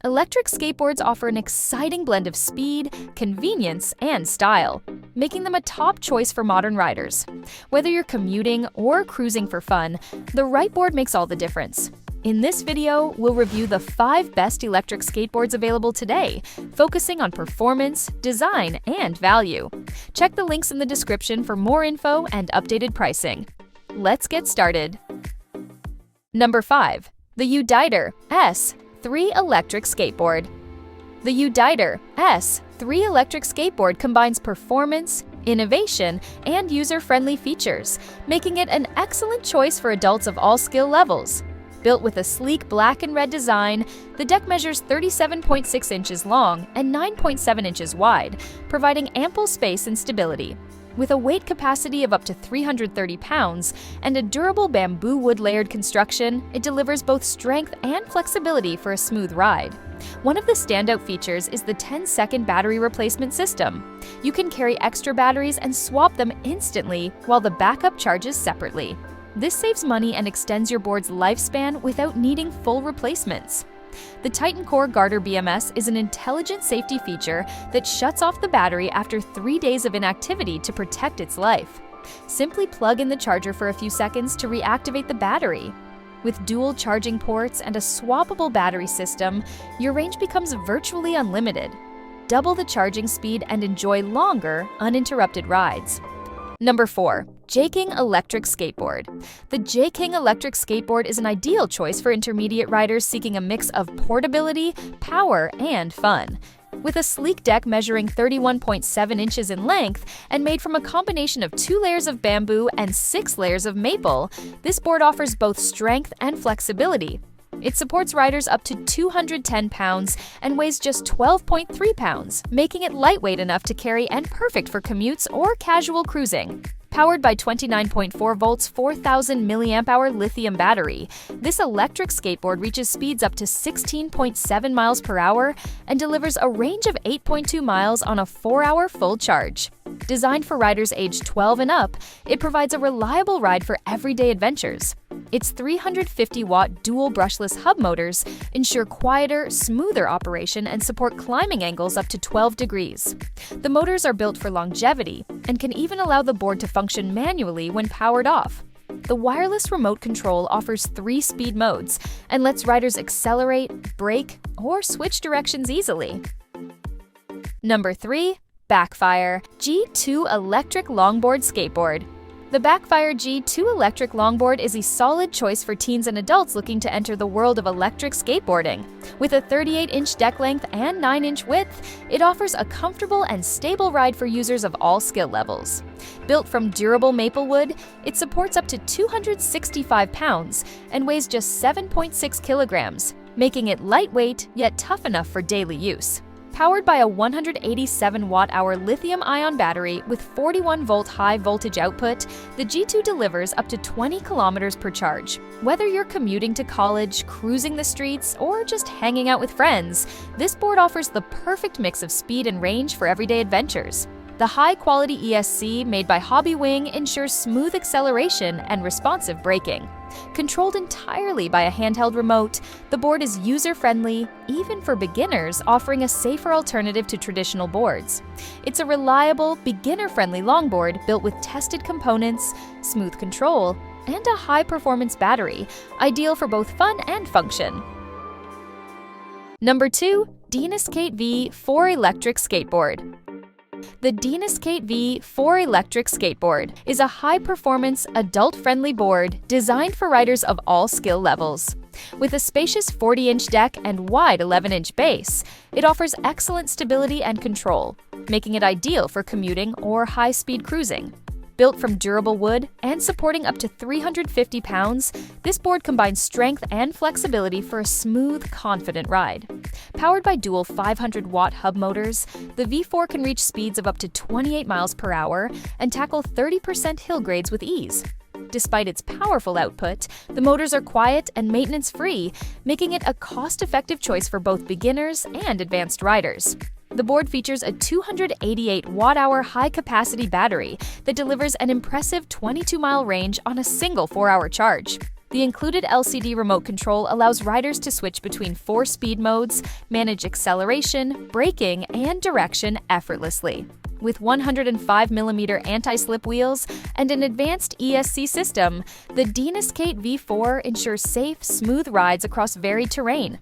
Electric skateboards offer an exciting blend of speed, convenience, and style, making them a top choice for modern riders. Whether you're commuting or cruising for fun, the right board makes all the difference. In this video, we'll review the 5 best electric skateboards available today, focusing on performance, design, and value. Check the links in the description for more info and updated pricing. Let's get started. Number 5. The UDITER S3 Electric Skateboard. The UDITER S3 Electric Skateboard combines performance, innovation, and user-friendly features, making it an excellent choice for adults of all skill levels. Built with a sleek black and red design, the deck measures 37.6 inches long and 9.7 inches wide, providing ample space and stability. With a weight capacity of up to 330 pounds and a durable bamboo wood-layered construction, it delivers both strength and flexibility for a smooth ride. One of the standout features is the 10-second battery replacement system. You can carry extra batteries and swap them instantly, while the backup charges separately. This saves money and extends your board's lifespan without needing full replacements. The Titan Core Garter BMS is an intelligent safety feature that shuts off the battery after 3 days of inactivity to protect its life. Simply plug in the charger for a few seconds to reactivate the battery. With dual charging ports and a swappable battery system, your range becomes virtually unlimited. Double the charging speed and enjoy longer, uninterrupted rides. Number 4. Jking Electric Skateboard. The Jking Electric Skateboard is an ideal choice for intermediate riders seeking a mix of portability, power, and fun. With a sleek deck measuring 31.7 inches in length and made from a combination of 2 layers of bamboo and 6 layers of maple, this board offers both strength and flexibility. It supports riders up to 210 pounds and weighs just 12.3 pounds, making it lightweight enough to carry and perfect for commutes or casual cruising. Powered by 29.4 volts 4,000 mAh lithium battery, this electric skateboard reaches speeds up to 16.7 miles per hour and delivers a range of 8.2 miles on a 4-hour full charge. Designed for riders aged 12 and up, it provides a reliable ride for everyday adventures. Its 350-watt dual brushless hub motors ensure quieter, smoother operation and support climbing angles up to 12 degrees. The motors are built for longevity and can even allow the board to function manually when powered off. The wireless remote control offers 3 speed modes and lets riders accelerate, brake, or switch directions easily. Number 3. Backfire G2 Electric Longboard Skateboard. The Backfire G2 Electric Longboard is a solid choice for teens and adults looking to enter the world of electric skateboarding. With a 38-inch deck length and 9-inch width, it offers a comfortable and stable ride for users of all skill levels. Built from durable maple wood, it supports up to 265 pounds and weighs just 7.6 kilograms, making it lightweight yet tough enough for daily use. Powered by a 187 watt-hour lithium-ion battery with 41-volt high-voltage output, the G2 delivers up to 20 kilometers per charge. Whether you're commuting to college, cruising the streets, or just hanging out with friends, this board offers the perfect mix of speed and range for everyday adventures. The high-quality ESC made by Hobbywing ensures smooth acceleration and responsive braking. Controlled entirely by a handheld remote, the board is user-friendly, even for beginners, offering a safer alternative to traditional boards. It's a reliable, beginner-friendly longboard built with tested components, smooth control, and a high-performance battery, ideal for both fun and function. Number 2. DNASKATE V4 Electric Skateboard. The DNASKATE V4 Electric Skateboard is a high-performance, adult-friendly board designed for riders of all skill levels. With a spacious 40-inch deck and wide 11-inch base, it offers excellent stability and control, making it ideal for commuting or high-speed cruising. Built from durable wood and supporting up to 350 pounds, this board combines strength and flexibility for a smooth, confident ride. Powered by dual 500-watt hub motors, the V4 can reach speeds of up to 28 miles per hour and tackle 30% hill grades with ease. Despite its powerful output, the motors are quiet and maintenance-free, making it a cost-effective choice for both beginners and advanced riders. The board features a 288 watt-hour high-capacity battery that delivers an impressive 22-mile range on a single 4-hour charge. The included LCD remote control allows riders to switch between 4 speed modes, manage acceleration, braking, and direction effortlessly. With 105mm anti-slip wheels and an advanced ESC system, the DNASKATE V4 ensures safe, smooth rides across varied terrain.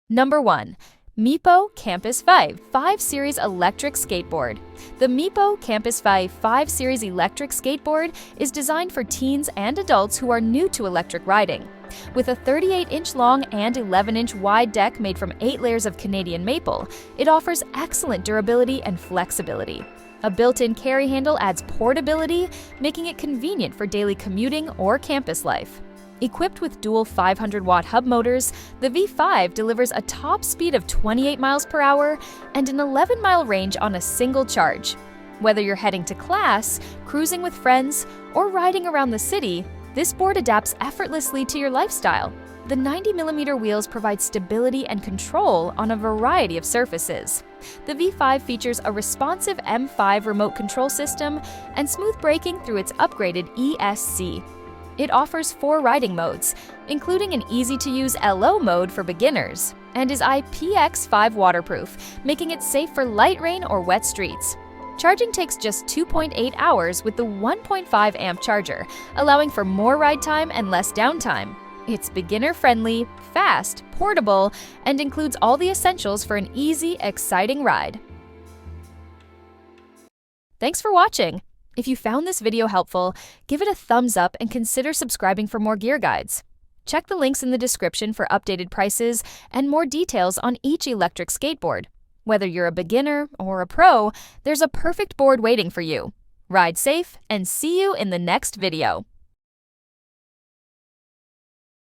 Number 1. MEEPO Campus 5 Series Electric Skateboard. The MEEPO Campus 5 Series Electric Skateboard is designed for teens and adults who are new to electric riding. With a 38-inch long and 11-inch wide deck made from 8 layers of Canadian maple, it offers excellent durability and flexibility. A built-in carry handle adds portability, making it convenient for daily commuting or campus life. Equipped with dual 500-watt hub motors, the V5 delivers a top speed of 28 miles per hour and an 11-mile range on a single charge. Whether you're heading to class, cruising with friends, or riding around the city, this board adapts effortlessly to your lifestyle. The 90mm wheels provide stability and control on a variety of surfaces. The V5 features a responsive M5 remote control system and smooth braking through its upgraded ESC. It offers 4 riding modes, including an easy-to-use LO mode for beginners, and is IPX5 waterproof, making it safe for light rain or wet streets. Charging takes just 2.8 hours with the 1.5 amp charger, allowing for more ride time and less downtime. It's beginner-friendly, fast, portable, and includes all the essentials for an easy, exciting ride. Thanks for watching. If you found this video helpful, give it a thumbs up and consider subscribing for more gear guides. Check the links in the description for updated prices and more details on each electric skateboard. Whether you're a beginner or a pro, there's a perfect board waiting for you. Ride safe and see you in the next video.